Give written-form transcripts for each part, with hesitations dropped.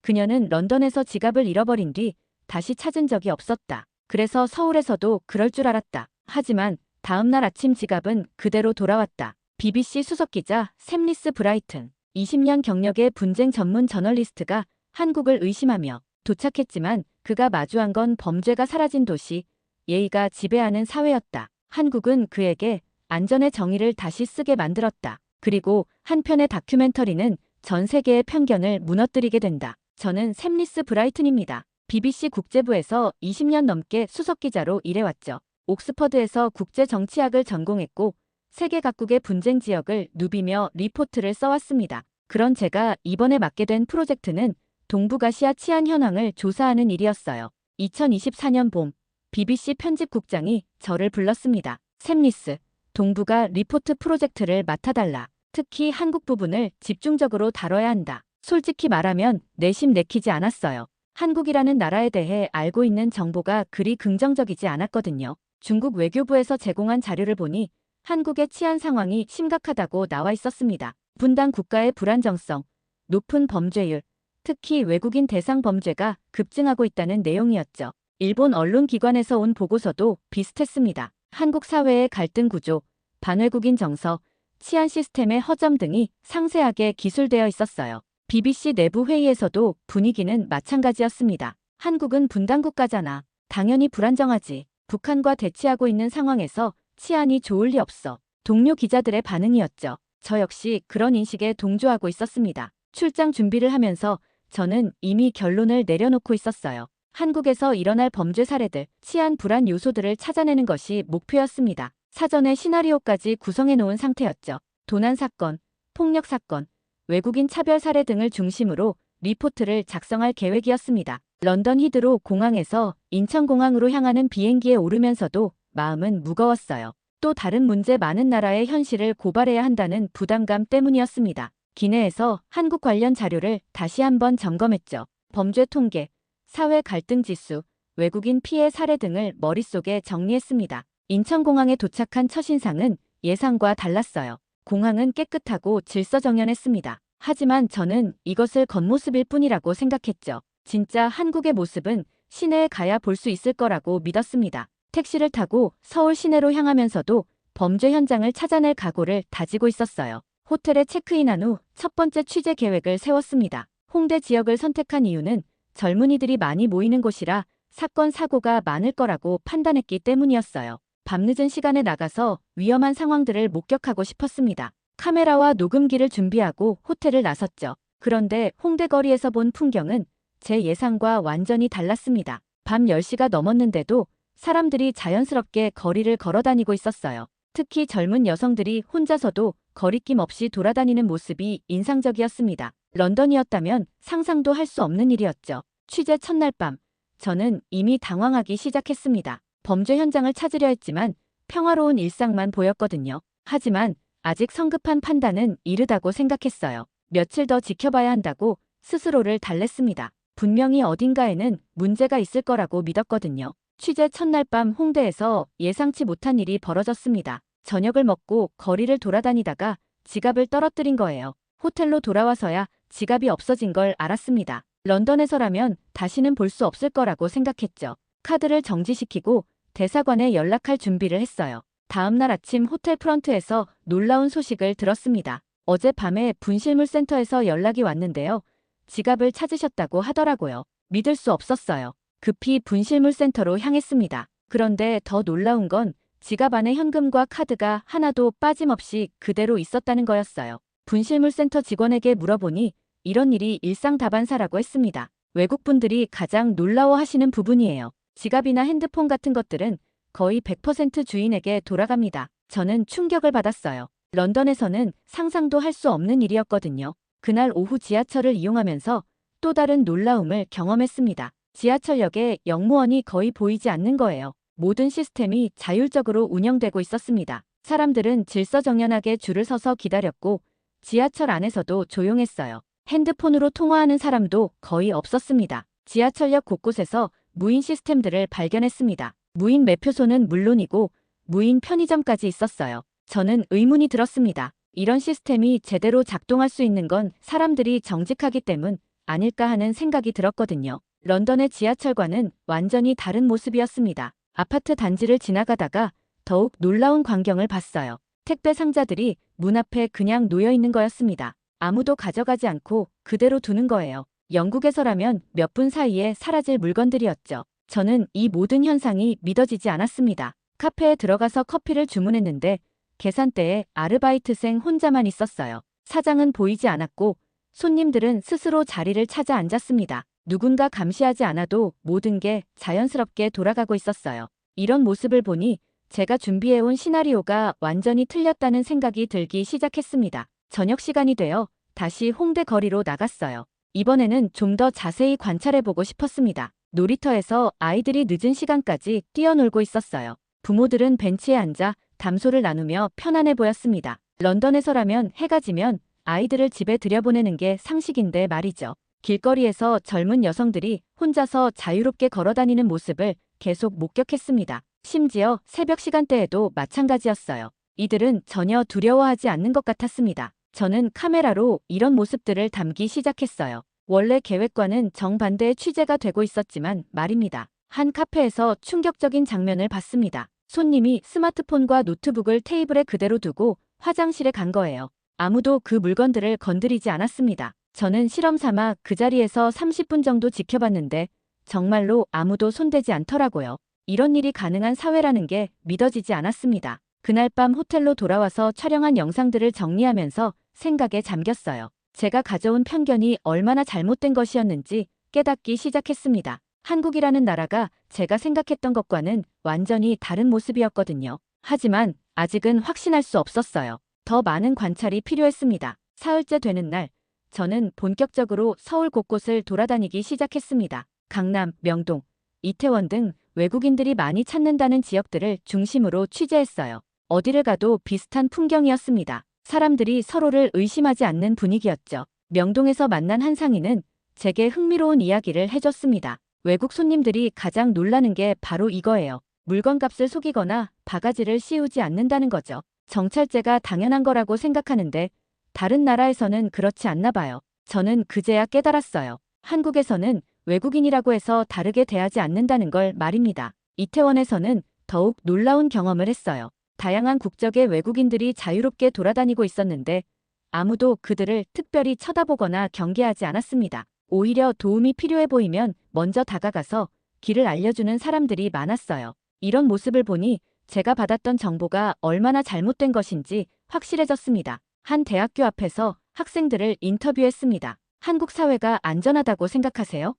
그녀는 런던에서 지갑을 잃어버린 뒤 다시 찾은 적이 없었다. 그래서 서울에서도 그럴 줄 알았다. 하지만 다음 날 아침 지갑은 그대로 돌아왔다. BBC 수석기자 샘 리스 브라이튼, 20년 경력의 분쟁 전문 저널리스트가 한국을 의심하며 도착했지만 그가 마주한 건 범죄가 사라진 도시, 예의가 지배하는 사회였다. 한국은 그에게 안전의 정의를 다시 쓰게 만들었다. 그리고 한편의 다큐멘터리는 전 세계의 편견을 무너뜨리게 된다. 저는 샘 리스 브라이튼입니다. BBC 국제부에서 20년 넘게 수석기자로 일해왔죠. 옥스퍼드에서 국제정치학을 전공했고 세계 각국의 분쟁 지역을 누비며 리포트를 써왔습니다. 그런 제가 이번에 맡게 된 프로젝트는 동북아시아 치안 현황을 조사하는 일이었어요. 2024년 봄, BBC 편집국장이 저를 불렀습니다. 샘 리스, 동북아 리포트 프로젝트를 맡아달라. 특히 한국 부분을 집중적으로 다뤄야 한다. 솔직히 말하면 내심 내키지 않았어요. 한국이라는 나라에 대해 알고 있는 정보가 그리 긍정적이지 않았거든요. 중국 외교부에서 제공한 자료를 보니 한국의 치안 상황이 심각하다고 나와 있었습니다. 분단 국가의 불안정성, 높은 범죄율, 특히 외국인 대상 범죄가 급증하고 있다는 내용이었죠. 일본 언론기관에서 온 보고서도 비슷했습니다. 한국 사회의 갈등 구조, 반외국인 정서, 치안 시스템의 허점 등이 상세하게 기술되어 있었어요. BBC 내부 회의에서도 분위기는 마찬가지였습니다. 한국은 분단국가잖아. 당연히 불안정하지. 북한과 대치하고 있는 상황에서 치안이 좋을 리 없어. 동료 기자들의 반응이었죠. 저 역시 그런 인식에 동조하고 있었습니다. 출장 준비를 하면서 저는 이미 결론을 내려놓고 있었어요. 한국에서 일어날 범죄 사례들, 치안 불안 요소들을 찾아내는 것이 목표였습니다. 사전에 시나리오까지 구성해 놓은 상태였죠. 도난 사건, 폭력 사건, 외국인 차별 사례 등을 중심으로 리포트를 작성할 계획이었습니다. 런던 히드로 공항에서 인천공항으로 향하는 비행기에 오르면서도 마음은 무거웠어요. 또 다른 문제 많은 나라의 현실을 고발해야 한다는 부담감 때문이었습니다. 기내에서 한국 관련 자료를 다시 한번 점검했죠. 범죄 통계, 사회 갈등 지수, 외국인 피해 사례 등을 머릿속에 정리했습니다. 인천공항에 도착한 첫인상은 예상과 달랐어요. 공항은 깨끗하고 질서정연했습니다. 하지만 저는 이것을 겉모습일 뿐이라고 생각했죠. 진짜 한국의 모습은 시내에 가야 볼 수 있을 거라고 믿었습니다. 택시를 타고 서울 시내로 향하면서도 범죄 현장을 찾아낼 각오를 다지고 있었어요. 호텔에 체크인한 후 첫 번째 취재 계획을 세웠습니다. 홍대 지역을 선택한 이유는 젊은이들이 많이 모이는 곳이라 사건 사고가 많을 거라고 판단했기 때문이었어요. 밤늦은 시간에 나가서 위험한 상황들을 목격하고 싶었습니다. 카메라와 녹음기를 준비하고 호텔을 나섰죠. 그런데 홍대 거리에서 본 풍경은 제 예상과 완전히 달랐습니다. 밤 10시가 넘었는데도 사람들이 자연스럽게 거리를 걸어다니고 있었어요. 특히 젊은 여성들이 혼자서도 거리낌 없이 돌아다니는 모습이 인상적이었습니다. 런던이었다면 상상도 할 수 없는 일이었죠. 취재 첫날 밤, 저는 이미 당황하기 시작했습니다. 범죄 현장을 찾으려 했지만 평화로운 일상만 보였거든요. 하지만 아직 성급한 판단은 이르다고 생각했어요. 며칠 더 지켜봐야 한다고 스스로를 달랬습니다. 분명히 어딘가에는 문제가 있을 거라고 믿었거든요. 취재 첫날 밤 홍대에서 예상치 못한 일이 벌어졌습니다. 저녁을 먹고 거리를 돌아다니다가 지갑을 떨어뜨린 거예요. 호텔로 돌아와서야 지갑이 없어진 걸 알았습니다. 런던에서라면 다시는 볼 수 없을 거라고 생각했죠. 카드를 정지시키고 대사관에 연락할 준비를 했어요. 다음 날 아침 호텔 프런트에서 놀라운 소식을 들었습니다. 어젯밤에 분실물센터에서 연락이 왔는데요. 지갑을 찾으셨다고 하더라고요. 믿을 수 없었어요. 급히 분실물센터로 향했습니다. 그런데 더 놀라운 건 지갑 안에 현금과 카드가 하나도 빠짐없이 그대로 있었다는 거였어요. 분실물센터 직원에게 물어보니 이런 일이 일상다반사라고 했습니다. 외국분들이 가장 놀라워하시는 부분이에요. 지갑이나 핸드폰 같은 것들은 거의 100% 주인에게 돌아갑니다. 저는 충격을 받았어요. 런던에서는 상상도 할 수 없는 일이었거든요. 그날 오후 지하철을 이용하면서 또 다른 놀라움을 경험했습니다. 지하철역에 역무원이 거의 보이지 않는 거예요. 모든 시스템이 자율적으로 운영되고 있었습니다. 사람들은 질서정연하게 줄을 서서 기다렸고 지하철 안에서도 조용했어요. 핸드폰으로 통화하는 사람도 거의 없었습니다. 지하철역 곳곳에서 무인 시스템들을 발견했습니다. 무인 매표소는 물론이고 무인 편의점까지 있었어요. 저는 의문이 들었습니다. 이런 시스템이 제대로 작동할 수 있는 건 사람들이 정직하기 때문 아닐까 하는 생각이 들었거든요. 런던의 지하철과는 완전히 다른 모습이었습니다. 아파트 단지를 지나가다가 더욱 놀라운 광경을 봤어요. 택배 상자들이 문 앞에 그냥 놓여 있는 거였습니다. 아무도 가져가지 않고 그대로 두는 거예요. 영국에서라면 몇 분 사이에 사라질 물건들이었죠. 저는 이 모든 현상이 믿어지지 않았습니다. 카페에 들어가서 커피를 주문했는데 계산대에 아르바이트생 혼자만 있었어요. 사장은 보이지 않았고 손님들은 스스로 자리를 찾아 앉았습니다. 누군가 감시하지 않아도 모든 게 자연스럽게 돌아가고 있었어요. 이런 모습을 보니 제가 준비해온 시나리오가 완전히 틀렸다는 생각이 들기 시작했습니다. 저녁 시간이 되어 다시 홍대 거리로 나갔어요. 이번에는 좀 더 자세히 관찰해보고 싶었습니다. 놀이터에서 아이들이 늦은 시간까지 뛰어놀고 있었어요. 부모들은 벤치에 앉아 담소를 나누며 편안해 보였습니다. 런던에서라면 해가 지면 아이들을 집에 들여보내는 게 상식인데 말이죠. 길거리에서 젊은 여성들이 혼자서 자유롭게 걸어다니는 모습을 계속 목격했습니다. 심지어 새벽 시간대에도 마찬가지였어요. 이들은 전혀 두려워하지 않는 것 같았습니다. 저는 카메라로 이런 모습들을 담기 시작했어요. 원래 계획과는 정반대의 취재가 되고 있었지만 말입니다. 한 카페에서 충격적인 장면을 봤습니다. 손님이 스마트폰과 노트북을 테이블에 그대로 두고 화장실에 간 거예요. 아무도 그 물건들을 건드리지 않았습니다. 저는 실험 삼아 그 자리에서 30분 정도 지켜봤는데 정말로 아무도 손대지 않더라고요. 이런 일이 가능한 사회라는 게 믿어지지 않았습니다. 그날 밤 호텔로 돌아와서 촬영한 영상들을 정리하면서 생각에 잠겼어요. 제가 가져온 편견이 얼마나 잘못된 것이었는지 깨닫기 시작했습니다. 한국이라는 나라가 제가 생각했던 것과는 완전히 다른 모습이었거든요. 하지만 아직은 확신할 수 없었어요. 더 많은 관찰이 필요했습니다. 사흘째 되는 날, 저는 본격적으로 서울 곳곳을 돌아다니기 시작했습니다. 강남, 명동, 이태원 등 외국인들이 많이 찾는다는 지역들을 중심으로 취재했어요. 어디를 가도 비슷한 풍경이었습니다. 사람들이 서로를 의심하지 않는 분위기였죠. 명동에서 만난 한 상인은 제게 흥미로운 이야기를 해줬습니다. 외국 손님들이 가장 놀라는 게 바로 이거예요. 물건값을 속이거나 바가지를 씌우지 않는다는 거죠. 정찰제가 당연한 거라고 생각하는데 다른 나라에서는 그렇지 않나 봐요. 저는 그제야 깨달았어요. 한국에서는 외국인이라고 해서 다르게 대하지 않는다는 걸 말입니다. 이태원에서는 더욱 놀라운 경험을 했어요. 다양한 국적의 외국인들이 자유롭게 돌아다니고 있었는데 아무도 그들을 특별히 쳐다보거나 경계하지 않았습니다. 오히려 도움이 필요해 보이면 먼저 다가가서 길을 알려주는 사람들이 많았어요. 이런 모습을 보니 제가 받았던 정보가 얼마나 잘못된 것인지 확실해졌습니다. 한 대학교 앞에서 학생들을 인터뷰했습니다. 한국 사회가 안전하다고 생각하세요?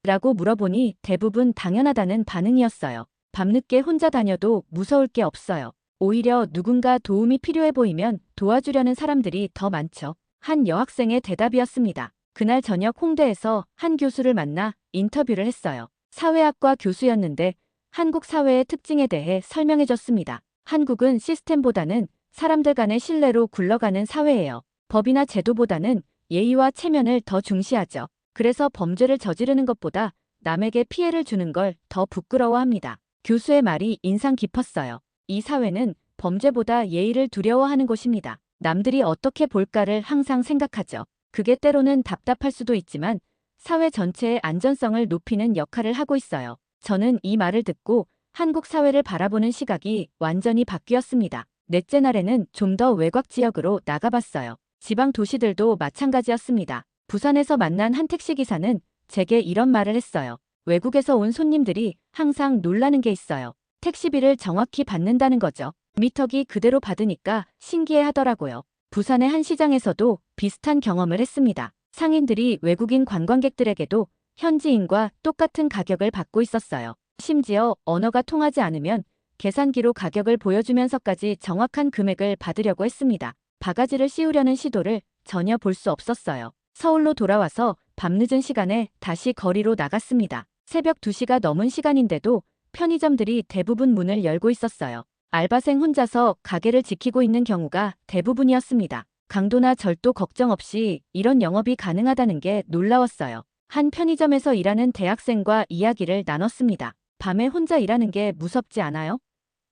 라고 물어보니 대부분 당연하다는 반응이었어요. 밤늦게 혼자 다녀도 무서울 게 없어요. 오히려 누군가 도움이 필요해 보이면 도와주려는 사람들이 더 많죠. 한 여학생의 대답이었습니다. 그날 저녁 홍대에서 한 교수를 만나 인터뷰를 했어요. 사회학과 교수였는데 한국 사회의 특징에 대해 설명해줬습니다. 한국은 시스템보다는 사람들 간의 신뢰로 굴러가는 사회예요. 법이나 제도보다는 예의와 체면을 더 중시하죠. 그래서 범죄를 저지르는 것보다 남에게 피해를 주는 걸 더 부끄러워합니다. 교수의 말이 인상 깊었어요. 이 사회는 범죄보다 예의를 두려워하는 곳입니다. 남들이 어떻게 볼까를 항상 생각하죠. 그게 때로는 답답할 수도 있지만 사회 전체의 안전성을 높이는 역할을 하고 있어요. 저는 이 말을 듣고 한국 사회를 바라보는 시각이 완전히 바뀌었습니다. 넷째 날에는 좀 더 외곽 지역으로 나가봤어요. 지방 도시들도 마찬가지였습니다. 부산에서 만난 한 택시기사는 제게 이런 말을 했어요. 외국에서 온 손님들이 항상 놀라는 게 있어요. 택시비를 정확히 받는다는 거죠. 미터기 그대로 받으니까 신기해 하더라고요. 부산의 한 시장에서도 비슷한 경험을 했습니다. 상인들이 외국인 관광객들에게도 현지인과 똑같은 가격을 받고 있었어요. 심지어 언어가 통하지 않으면 계산기로 가격을 보여주면서까지 정확한 금액을 받으려고 했습니다. 바가지를 씌우려는 시도를 전혀 볼 수 없었어요. 서울로 돌아와서 밤늦은 시간에 다시 거리로 나갔습니다. 새벽 2시가 넘은 시간인데도 편의점들이 대부분 문을 열고 있었어요. 알바생 혼자서 가게를 지키고 있는 경우가 대부분이었습니다. 강도나 절도 걱정 없이 이런 영업이 가능하다는 게 놀라웠어요. 한 편의점에서 일하는 대학생과 이야기를 나눴습니다. 밤에 혼자 일하는 게 무섭지 않아요?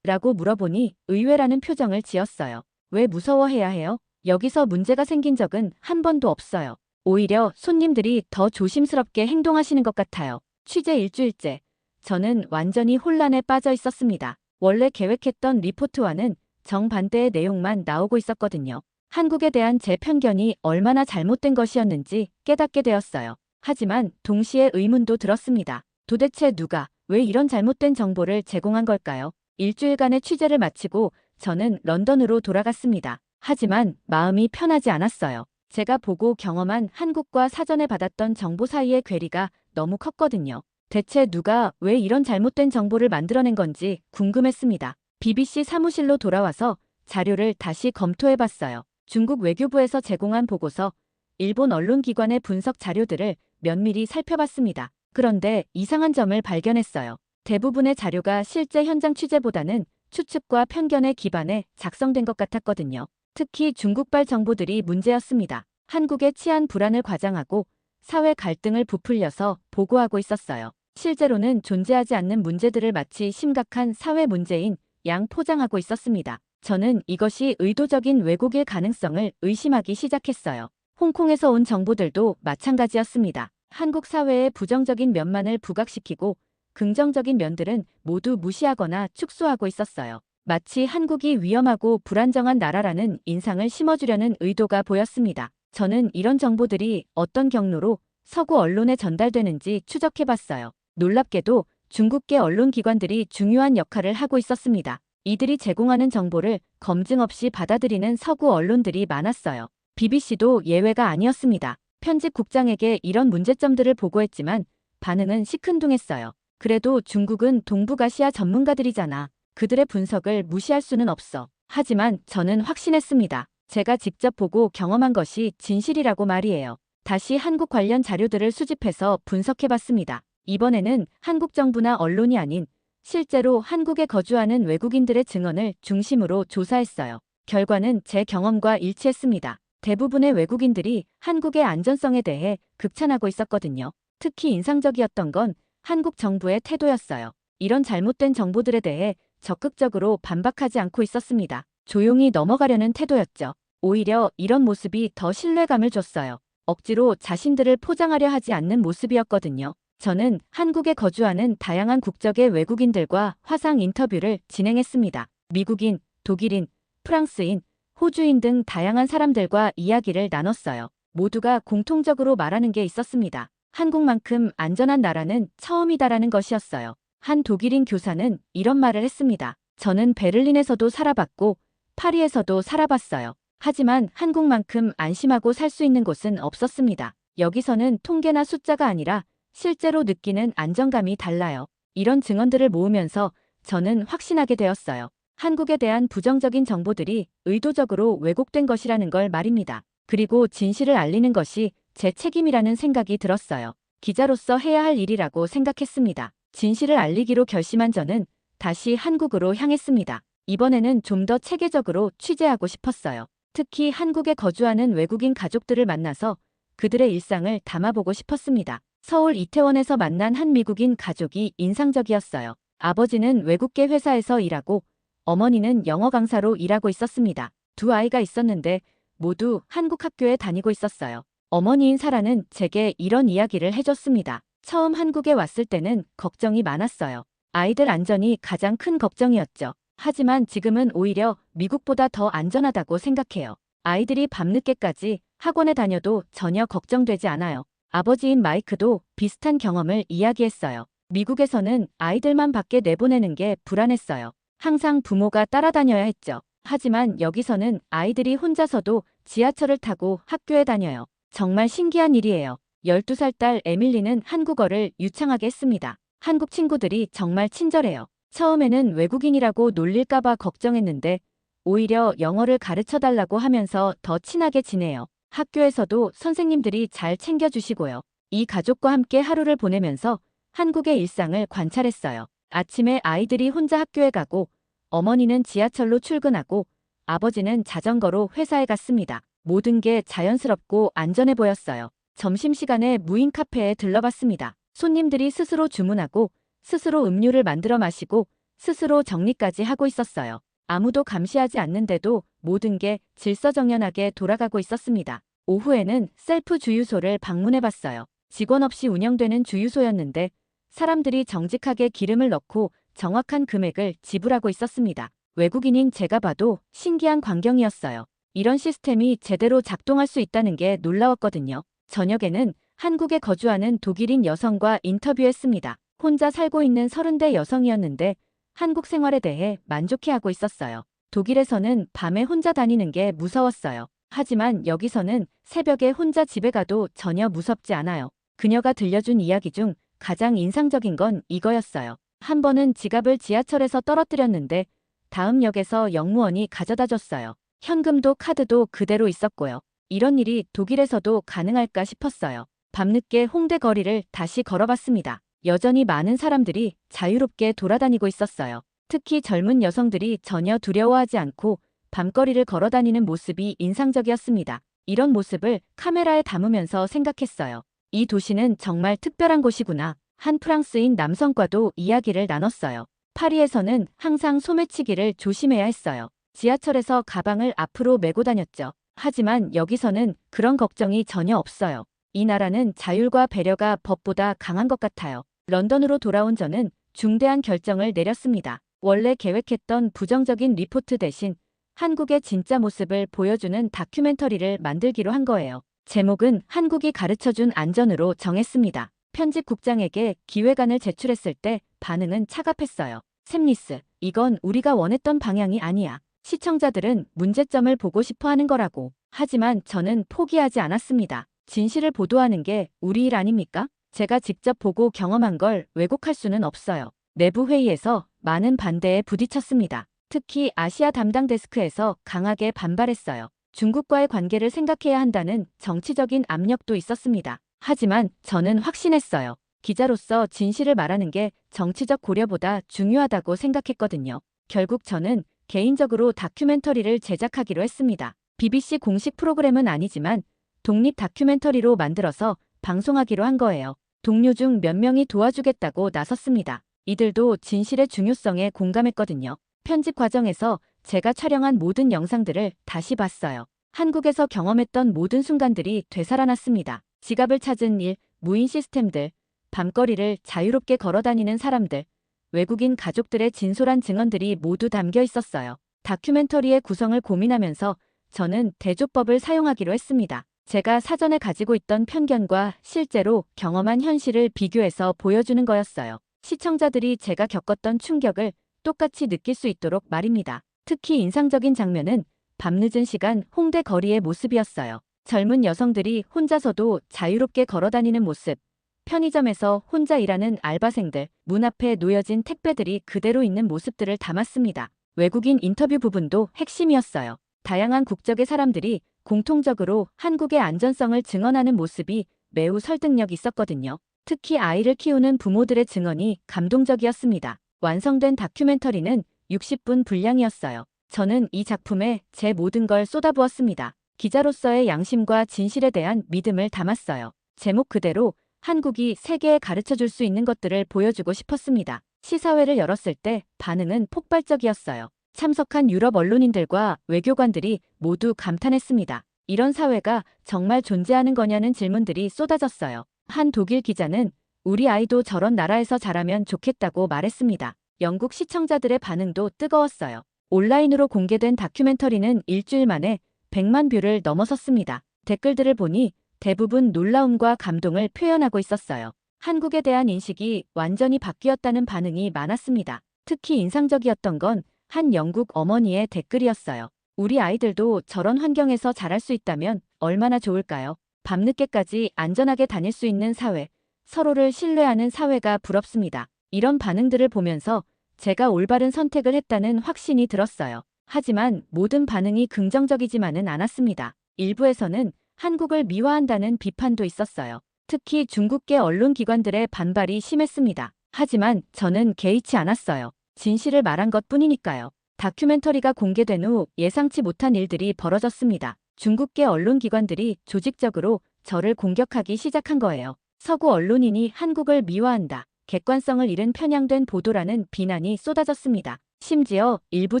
라고 물어보니 의외라는 표정을 지었어요. 왜 무서워해야 해요? 여기서 문제가 생긴 적은 한 번도 없어요. 오히려 손님들이 더 조심스럽게 행동하시는 것 같아요. 취재 일주일째. 저는 완전히 혼란에 빠져 있었습니다. 원래 계획했던 리포트와는 정반대의 내용만 나오고 있었거든요. 한국에 대한 제 편견이 얼마나 잘못된 것이었는지 깨닫게 되었어요. 하지만 동시에 의문도 들었습니다. 도대체 누가, 왜 이런 잘못된 정보를 제공한 걸까요? 일주일간의 취재를 마치고 저는 런던으로 돌아갔습니다. 하지만 마음이 편하지 않았어요. 제가 보고 경험한 한국과 사전에 받았던 정보 사이의 괴리가 너무 컸거든요. 대체 누가 왜 이런 잘못된 정보를 만들어낸 건지 궁금했습니다. BBC 사무실로 돌아와서 자료를 다시 검토해봤어요. 중국 외교부에서 제공한 보고서, 일본 언론기관의 분석 자료들을 면밀히 살펴봤습니다. 그런데 이상한 점을 발견했어요. 대부분의 자료가 실제 현장 취재보다는 추측과 편견에 기반해 작성된 것 같았거든요. 특히 중국발 정보들이 문제였습니다. 한국의 치안 불안을 과장하고 사회 갈등을 부풀려서 보고하고 있었어요. 실제로는 존재하지 않는 문제들을 마치 심각한 사회 문제인 양 포장하고 있었습니다. 저는 이것이 의도적인 왜곡일 가능성을 의심하기 시작했어요. 홍콩에서 온 정보들도 마찬가지였습니다. 한국 사회의 부정적인 면만을 부각시키고 긍정적인 면들은 모두 무시하거나 축소하고 있었어요. 마치 한국이 위험하고 불안정한 나라라는 인상을 심어주려는 의도가 보였습니다. 저는 이런 정보들이 어떤 경로로 서구 언론에 전달되는지 추적해봤어요. 놀랍게도 중국계 언론기관들이 중요한 역할을 하고 있었습니다. 이들이 제공하는 정보를 검증 없이 받아들이는 서구 언론들이 많았어요. BBC도 예외가 아니었습니다. 편집국장에게 이런 문제점들을 보고했지만 반응은 시큰둥했어요. 그래도 중국은 동북아시아 전문가들이잖아. 그들의 분석을 무시할 수는 없어. 하지만 저는 확신했습니다. 제가 직접 보고 경험한 것이 진실이라고 말이에요. 다시 한국 관련 자료들을 수집해서 분석해봤습니다. 이번에는 한국 정부나 언론이 아닌 실제로 한국에 거주하는 외국인들의 증언을 중심으로 조사했어요. 결과는 제 경험과 일치했습니다. 대부분의 외국인들이 한국의 안전성에 대해 극찬하고 있었거든요. 특히 인상적이었던 건 한국 정부의 태도였어요. 이런 잘못된 정보들에 대해 적극적으로 반박하지 않고 있었습니다. 조용히 넘어가려는 태도였죠. 오히려 이런 모습이 더 신뢰감을 줬어요. 억지로 자신들을 포장하려 하지 않는 모습이었거든요. 저는 한국에 거주하는 다양한 국적의 외국인들과 화상 인터뷰를 진행했습니다. 미국인, 독일인, 프랑스인, 호주인 등 다양한 사람들과 이야기를 나눴어요. 모두가 공통적으로 말하는 게 있었습니다. 한국만큼 안전한 나라는 처음이다라는 것이었어요. 한 독일인 교사는 이런 말을 했습니다. 저는 베를린에서도 살아봤고 파리에서도 살아봤어요. 하지만 한국만큼 안심하고 살 수 있는 곳은 없었습니다. 여기서는 통계나 숫자가 아니라 실제로 느끼는 안정감이 달라요. 이런 증언들을 모으면서 저는 확신하게 되었어요. 한국에 대한 부정적인 정보들이 의도적으로 왜곡된 것이라는 걸 말입니다. 그리고 진실을 알리는 것이 제 책임이라는 생각이 들었어요. 기자로서 해야 할 일이라고 생각했습니다. 진실을 알리기로 결심한 저는 다시 한국으로 향했습니다. 이번에는 좀 더 체계적으로 취재하고 싶었어요. 특히 한국에 거주하는 외국인 가족들을 만나서 그들의 일상을 담아보고 싶었습니다. 서울 이태원에서 만난 한 미국인 가족이 인상적이었어요. 아버지는 외국계 회사에서 일하고 어머니는 영어 강사로 일하고 있었습니다. 두 아이가 있었는데 모두 한국 학교에 다니고 있었어요. 어머니인 사라는 제게 이런 이야기를 해줬습니다. 처음 한국에 왔을 때는 걱정이 많았어요. 아이들 안전이 가장 큰 걱정이었죠. 하지만 지금은 오히려 미국보다 더 안전하다고 생각해요. 아이들이 밤늦게까지 학원에 다녀도 전혀 걱정되지 않아요. 아버지인 마이크도 비슷한 경험을 이야기했어요. 미국에서는 아이들만 밖에 내보내는 게 불안했어요. 항상 부모가 따라다녀야 했죠. 하지만 여기서는 아이들이 혼자서도 지하철을 타고 학교에 다녀요. 정말 신기한 일이에요. 12살 딸 에밀리는 한국어를 유창하게 했습니다. 한국 친구들이 정말 친절해요. 처음에는 외국인이라고 놀릴까봐 걱정했는데 오히려 영어를 가르쳐달라고 하면서 더 친하게 지내요. 학교에서도 선생님들이 잘 챙겨주시고요. 이 가족과 함께 하루를 보내면서 한국의 일상을 관찰했어요. 아침에 아이들이 혼자 학교에 가고 어머니는 지하철로 출근하고 아버지는 자전거로 회사에 갔습니다. 모든 게 자연스럽고 안전해 보였어요. 점심시간에 무인 카페에 들러봤습니다. 손님들이 스스로 주문하고 스스로 음료를 만들어 마시고 스스로 정리까지 하고 있었어요. 아무도 감시하지 않는데도 모든 게 질서정연하게 돌아가고 있었습니다. 오후에는 셀프 주유소를 방문해봤어요. 직원 없이 운영되는 주유소였는데 사람들이 정직하게 기름을 넣고 정확한 금액을 지불하고 있었습니다. 외국인인 제가 봐도 신기한 광경이었어요. 이런 시스템이 제대로 작동할 수 있다는 게 놀라웠거든요. 저녁에는 한국에 거주하는 독일인 여성과 인터뷰했습니다. 혼자 살고 있는 30대 여성이었는데 한국 생활에 대해 만족해하고 있었어요. 독일에서는 밤에 혼자 다니는 게 무서웠어요. 하지만 여기서는 새벽에 혼자 집에 가도 전혀 무섭지 않아요. 그녀가 들려준 이야기 중 가장 인상적인 건 이거였어요. 한 번은 지갑을 지하철에서 떨어뜨렸는데 다음 역에서 역무원이 가져다 줬어요. 현금도 카드도 그대로 있었고요. 이런 일이 독일에서도 가능할까 싶었어요. 밤늦게 홍대 거리를 다시 걸어봤습니다. 여전히 많은 사람들이 자유롭게 돌아다니고 있었어요. 특히 젊은 여성들이 전혀 두려워하지 않고 밤거리를 걸어다니는 모습이 인상적이었습니다. 이런 모습을 카메라에 담으면서 생각했어요. 이 도시는 정말 특별한 곳이구나. 한 프랑스인 남성과도 이야기를 나눴어요. 파리에서는 항상 소매치기를 조심해야 했어요. 지하철에서 가방을 앞으로 메고 다녔죠. 하지만 여기서는 그런 걱정이 전혀 없어요. 이 나라는 자율과 배려가 법보다 강한 것 같아요. 런던으로 돌아온 저는 중대한 결정을 내렸습니다. 원래 계획했던 부정적인 리포트 대신 한국의 진짜 모습을 보여주는 다큐멘터리를 만들기로 한 거예요. 제목은 한국이 가르쳐준 안전으로 정했습니다. 편집국장에게 기획안을 제출했을 때 반응은 차갑했어요. 샘니스, 이건 우리가 원했던 방향이 아니야. 시청자들은 문제점을 보고 싶어 하는 거라고. 하지만 저는 포기하지 않았습니다. 진실을 보도하는 게 우리 일 아닙니까? 제가 직접 보고 경험한 걸 왜곡할 수는 없어요. 내부 회의에서 많은 반대에 부딪혔습니다. 특히 아시아 담당 데스크에서 강하게 반발했어요. 중국과의 관계를 생각해야 한다는 정치적인 압력도 있었습니다. 하지만 저는 확신했어요. 기자로서 진실을 말하는 게 정치적 고려보다 중요하다고 생각했거든요. 결국 저는 개인적으로 다큐멘터리를 제작하기로 했습니다. BBC 공식 프로그램은 아니지만 독립 다큐멘터리로 만들어서 방송하기로 한 거예요. 동료 중 몇 명이 도와주겠다고 나섰습니다. 이들도 진실의 중요성에 공감했거든요. 편집 과정에서 제가 촬영한 모든 영상들을 다시 봤어요. 한국에서 경험했던 모든 순간들이 되살아났습니다. 지갑을 찾은 일, 무인 시스템들, 밤거리를 자유롭게 걸어다니는 사람들, 외국인 가족들의 진솔한 증언들이 모두 담겨 있었어요. 다큐멘터리의 구성을 고민하면서 저는 대조법을 사용하기로 했습니다. 제가 사전에 가지고 있던 편견과 실제로 경험한 현실을 비교해서 보여주는 거였어요. 시청자들이 제가 겪었던 충격을 똑같이 느낄 수 있도록 말입니다. 특히 인상적인 장면은 밤늦은 시간 홍대 거리의 모습이었어요. 젊은 여성들이 혼자서도 자유롭게 걸어다니는 모습, 편의점에서 혼자 일하는 알바생들, 문 앞에 놓여진 택배들이 그대로 있는 모습들을 담았습니다. 외국인 인터뷰 부분도 핵심이었어요. 다양한 국적의 사람들이 공통적으로 한국의 안전성을 증언하는 모습이 매우 설득력 있었거든요. 특히 아이를 키우는 부모들의 증언이 감동적이었습니다. 완성된 다큐멘터리는 60분 분량이었어요. 저는 이 작품에 제 모든 걸 쏟아부었습니다. 기자로서의 양심과 진실에 대한 믿음을 담았어요. 제목 그대로 한국이 세계에 가르쳐줄 수 있는 것들을 보여주고 싶었습니다. 시사회를 열었을 때 반응은 폭발적이었어요. 참석한 유럽 언론인들과 외교관들이 모두 감탄했습니다. 이런 사회가 정말 존재하는 거냐는 질문들이 쏟아졌어요. 한 독일 기자는 우리 아이도 저런 나라에서 자라면 좋겠다고 말했습니다. 영국 시청자들의 반응도 뜨거웠어요. 온라인으로 공개된 다큐멘터리는 일주일 만에 100만 뷰를 넘어섰습니다. 댓글들을 보니 대부분 놀라움과 감동을 표현하고 있었어요. 한국에 대한 인식이 완전히 바뀌었다는 반응이 많았습니다. 특히 인상적이었던 건 한 영국 어머니의 댓글이었어요. 우리 아이들도 저런 환경에서 자랄 수 있다면 얼마나 좋을까요? 밤늦게까지 안전하게 다닐 수 있는 사회, 서로를 신뢰하는 사회가 부럽습니다. 이런 반응들을 보면서 제가 올바른 선택을 했다는 확신이 들었어요. 하지만 모든 반응이 긍정적이지만은 않았습니다. 일부에서는 한국을 미화한다는 비판도 있었어요. 특히 중국계 언론기관들의 반발이 심했습니다. 하지만 저는 개의치 않았어요. 진실을 말한 것뿐이니까요. 다큐멘터리가 공개된 후 예상치 못한 일들이 벌어졌습니다. 중국계 언론기관들이 조직적으로 저를 공격하기 시작한 거예요. 서구 언론인이 한국을 미화한다, 객관성을 잃은 편향된 보도라는 비난이 쏟아졌습니다. 심지어 일부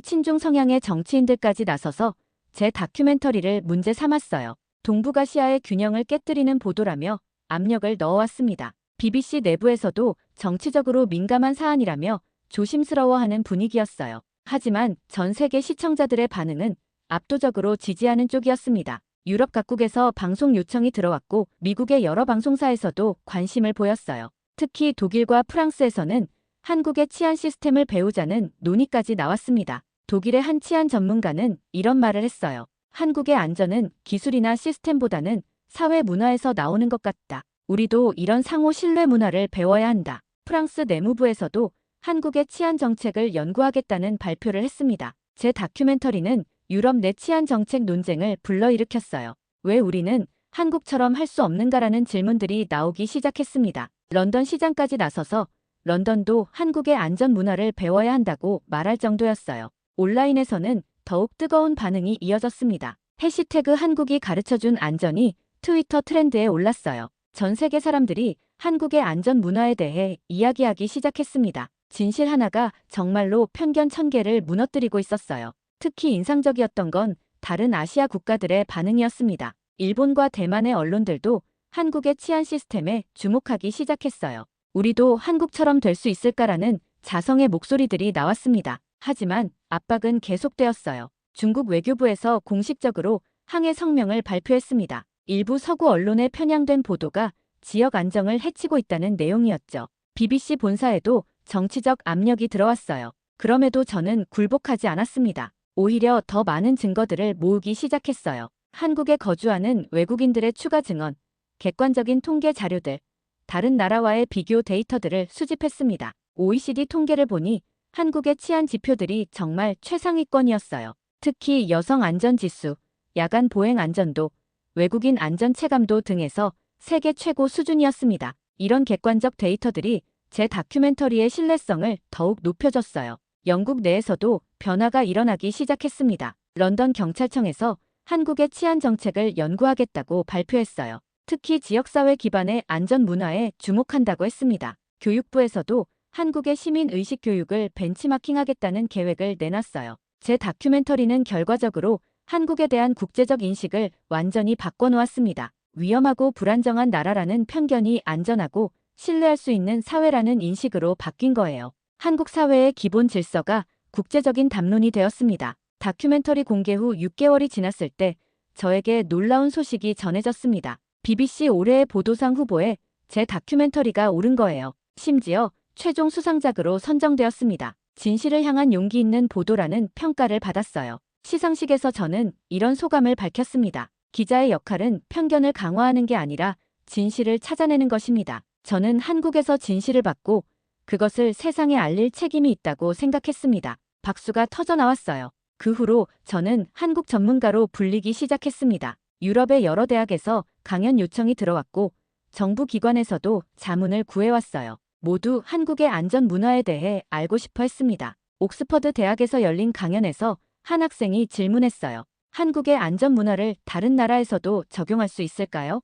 친중 성향의 정치인들까지 나서서 제 다큐멘터리를 문제 삼았어요. 동북아시아의 균형을 깨뜨리는 보도라며 압력을 넣어왔습니다. BBC 내부에서도 정치적으로 민감한 사안이라며 조심스러워하는 분위기였어요. 하지만 전 세계 시청자들의 반응은 압도적으로 지지하는 쪽이었습니다. 유럽 각국에서 방송 요청이 들어왔고 미국의 여러 방송사에서도 관심을 보였어요. 특히 독일과 프랑스에서는 한국의 치안 시스템을 배우자는 논의까지 나왔습니다. 독일의 한 치안 전문가는 이런 말을 했어요. 한국의 안전은 기술이나 시스템보다는 사회 문화에서 나오는 것 같다. 우리도 이런 상호 신뢰 문화를 배워야 한다. 프랑스 내무부에서도 한국의 치안 정책을 연구하겠다는 발표를 했습니다. 제 다큐멘터리는 유럽 내 치안 정책 논쟁을 불러일으켰어요. 왜 우리는 한국처럼 할 수 없는가라는 질문들이 나오기 시작했습니다. 런던 시장까지 나서서 런던도 한국의 안전 문화를 배워야 한다고 말할 정도였어요. 온라인에서는 더욱 뜨거운 반응이 이어졌습니다. 해시태그 한국이 가르쳐준 안전이 트위터 트렌드에 올랐어요. 전 세계 사람들이 한국의 안전 문화에 대해 이야기하기 시작했습니다. 진실 하나가 정말로 편견 1000개를 무너뜨리고 있었어요. 특히 인상적이었던 건 다른 아시아 국가들의 반응이었습니다. 일본과 대만의 언론들도 한국의 치안 시스템에 주목하기 시작했어요. 우리도 한국처럼 될 수 있을까라는 자성의 목소리들이 나왔습니다. 하지만 압박은 계속되었어요. 중국 외교부에서 공식적으로 항해 성명을 발표했습니다. 일부 서구 언론에 편향된 보도가 지역 안정을 해치고 있다는 내용이었죠. BBC 본사에도 정치적 압력이 들어왔어요. 그럼에도 저는 굴복하지 않았습니다. 오히려 더 많은 증거들을 모으기 시작했어요. 한국에 거주하는 외국인들의 추가 증언, 객관적인 통계 자료들, 다른 나라와의 비교 데이터들을 수집했습니다. OECD 통계를 보니 한국의 치안 지표들이 정말 최상위권이었어요. 특히 여성 안전지수, 야간 보행 안전도, 외국인 안전 체감도 등에서 세계 최고 수준이었습니다. 이런 객관적 데이터들이 제 다큐멘터리의 신뢰성을 더욱 높여줬어요. 영국 내에서도 변화가 일어나기 시작했습니다. 런던 경찰청에서 한국의 치안 정책을 연구하겠다고 발표했어요. 특히 지역사회 기반의 안전 문화에 주목한다고 했습니다. 교육부에서도 한국의 시민의식 교육을 벤치마킹하겠다는 계획을 내놨어요. 제 다큐멘터리는 결과적으로 한국에 대한 국제적 인식을 완전히 바꿔놓았습니다. 위험하고 불안정한 나라라는 편견이 안전하고 신뢰할 수 있는 사회라는 인식으로 바뀐 거예요. 한국 사회의 기본 질서가 국제적인 담론이 되었습니다. 다큐멘터리 공개 후 6개월이 지났을 때 저에게 놀라운 소식이 전해졌습니다. BBC 올해의 보도상 후보에 제 다큐멘터리가 오른 거예요. 심지어 최종 수상작으로 선정되었습니다. 진실을 향한 용기 있는 보도라는 평가를 받았어요. 시상식에서 저는 이런 소감을 밝혔습니다. 기자의 역할은 편견을 강화하는 게 아니라 진실을 찾아내는 것입니다. 저는 한국에서 진실을 받고 그것을 세상에 알릴 책임이 있다고 생각했습니다. 박수가 터져 나왔어요. 그 후로 저는 한국 전문가로 불리기 시작했습니다. 유럽의 여러 대학에서 강연 요청이 들어왔고 정부 기관에서도 자문을 구해왔어요. 모두 한국의 안전 문화에 대해 알고 싶어 했습니다. 옥스퍼드 대학에서 열린 강연에서 한 학생이 질문했어요. 한국의 안전 문화를 다른 나라에서도 적용할 수 있을까요?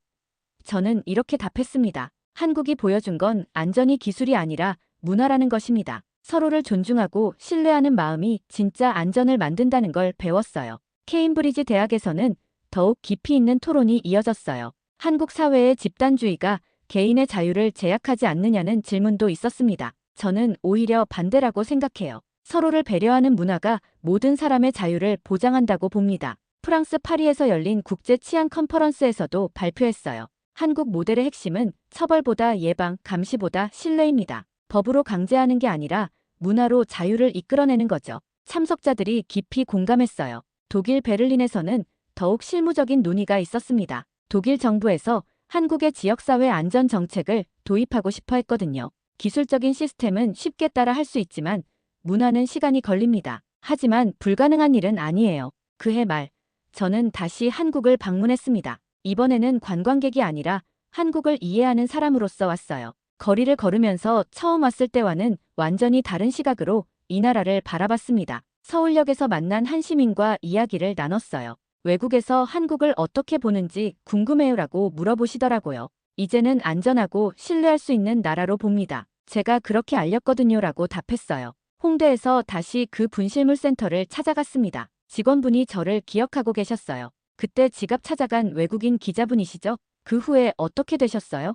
저는 이렇게 답했습니다. 한국이 보여준 건 안전이 기술이 아니라 문화라는 것입니다. 서로를 존중하고 신뢰하는 마음이 진짜 안전을 만든다는 걸 배웠어요. 케임브리지 대학에서는 더욱 깊이 있는 토론이 이어졌어요. 한국 사회의 집단주의가 개인의 자유를 제약하지 않느냐는 질문도 있었습니다. 저는 오히려 반대라고 생각해요. 서로를 배려하는 문화가 모든 사람의 자유를 보장한다고 봅니다. 프랑스 파리에서 열린 국제 치안 컨퍼런스에서도 발표했어요. 한국 모델의 핵심은 처벌보다 예방, 감시보다 신뢰입니다. 법으로 강제하는 게 아니라 문화로 자유를 이끌어내는 거죠. 참석자들이 깊이 공감했어요. 독일 베를린에서는 더욱 실무적인 논의가 있었습니다. 독일 정부에서 한국의 지역사회 안전 정책을 도입하고 싶어 했거든요. 기술적인 시스템은 쉽게 따라 할 수 있지만 문화는 시간이 걸립니다. 하지만 불가능한 일은 아니에요. 그해 말, 저는 다시 한국을 방문했습니다. 이번에는 관광객이 아니라 한국을 이해하는 사람으로서 왔어요. 거리를 걸으면서 처음 왔을 때와는 완전히 다른 시각으로 이 나라를 바라봤습니다. 서울역에서 만난 한 시민과 이야기를 나눴어요. 외국에서 한국을 어떻게 보는지 궁금해요라고 물어보시더라고요. 이제는 안전하고 신뢰할 수 있는 나라로 봅니다. 제가 그렇게 알렸거든요라고 답했어요. 홍대에서 다시 그 분실물 센터를 찾아갔습니다. 직원분이 저를 기억하고 계셨어요. 그때 지갑 찾아간 외국인 기자분이시죠? 그 후에 어떻게 되셨어요?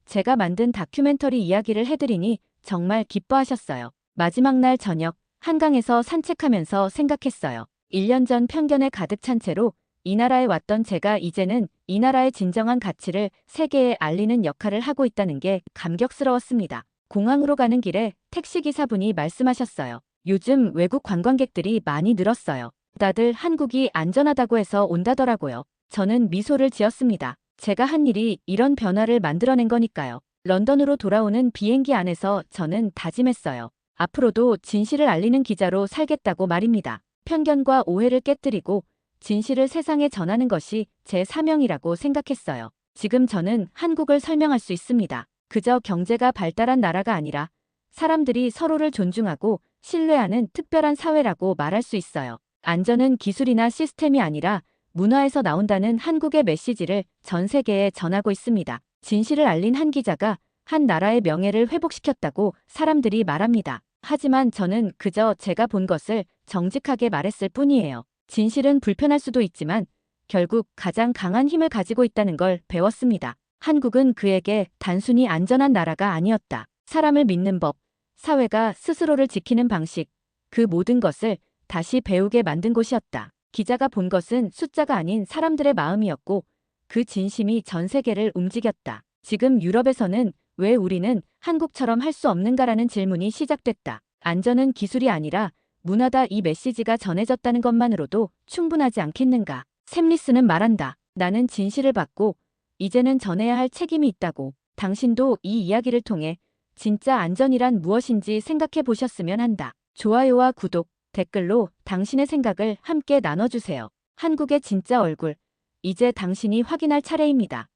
제가 만든 다큐멘터리 이야기를 해드리니 정말 기뻐하셨어요. 마지막 날 저녁, 한강에서 산책하면서 생각했어요. 1년 전 편견에 가득 찬 채로 이 나라에 왔던 제가 이제는 이 나라의 진정한 가치를 세계에 알리는 역할을 하고 있다는 게 감격스러웠습니다. 공항으로 가는 길에 택시기사분이 말씀하셨어요. 요즘 외국 관광객들이 많이 늘었어요. 다들 한국이 안전하다고 해서 온다더라고요. 저는 미소를 지었습니다. 제가 한 일이 이런 변화를 만들어낸 거니까요. 런던으로 돌아오는 비행기 안에서 저는 다짐했어요. 앞으로도 진실을 알리는 기자로 살겠다고 말입니다. 편견과 오해를 깨뜨리고 진실을 세상에 전하는 것이 제 사명이라고 생각했어요. 지금 저는 한국을 설명할 수 있습니다. 그저 경제가 발달한 나라가 아니라 사람들이 서로를 존중하고 신뢰하는 특별한 사회라고 말할 수 있어요. 안전은 기술이나 시스템이 아니라 문화에서 나온다는 한국의 메시지를 전 세계에 전하고 있습니다. 진실을 알린 한 기자가 한 나라의 명예를 회복시켰다고 사람들이 말합니다. 하지만 저는 그저 제가 본 것을 정직하게 말했을 뿐이에요. 진실은 불편할 수도 있지만 결국 가장 강한 힘을 가지고 있다는 걸 배웠습니다. 한국은 그에게 단순히 안전한 나라가 아니었다. 사람을 믿는 법, 사회가 스스로를 지키는 방식, 그 모든 것을 다시 배우게 만든 곳이었다. 기자가 본 것은 숫자가 아닌 사람들의 마음이었고 그 진심이 전 세계를 움직였다. 지금 유럽에서는 왜 우리는 한국처럼 할 수 없는가라는 질문이 시작됐다. 안전은 기술이 아니라 문화다. 이 메시지가 전해졌다는 것만으로도 충분하지 않겠는가. 샘리스는 말한다. 나는 진실을 받고 이제는 전해야 할 책임이 있다고. 당신도 이 이야기를 통해 진짜 안전이란 무엇인지 생각해 보셨으면 한다. 좋아요와 구독, 댓글로 당신의 생각을 함께 나눠주세요. 한국의 진짜 얼굴, 이제 당신이 확인할 차례입니다.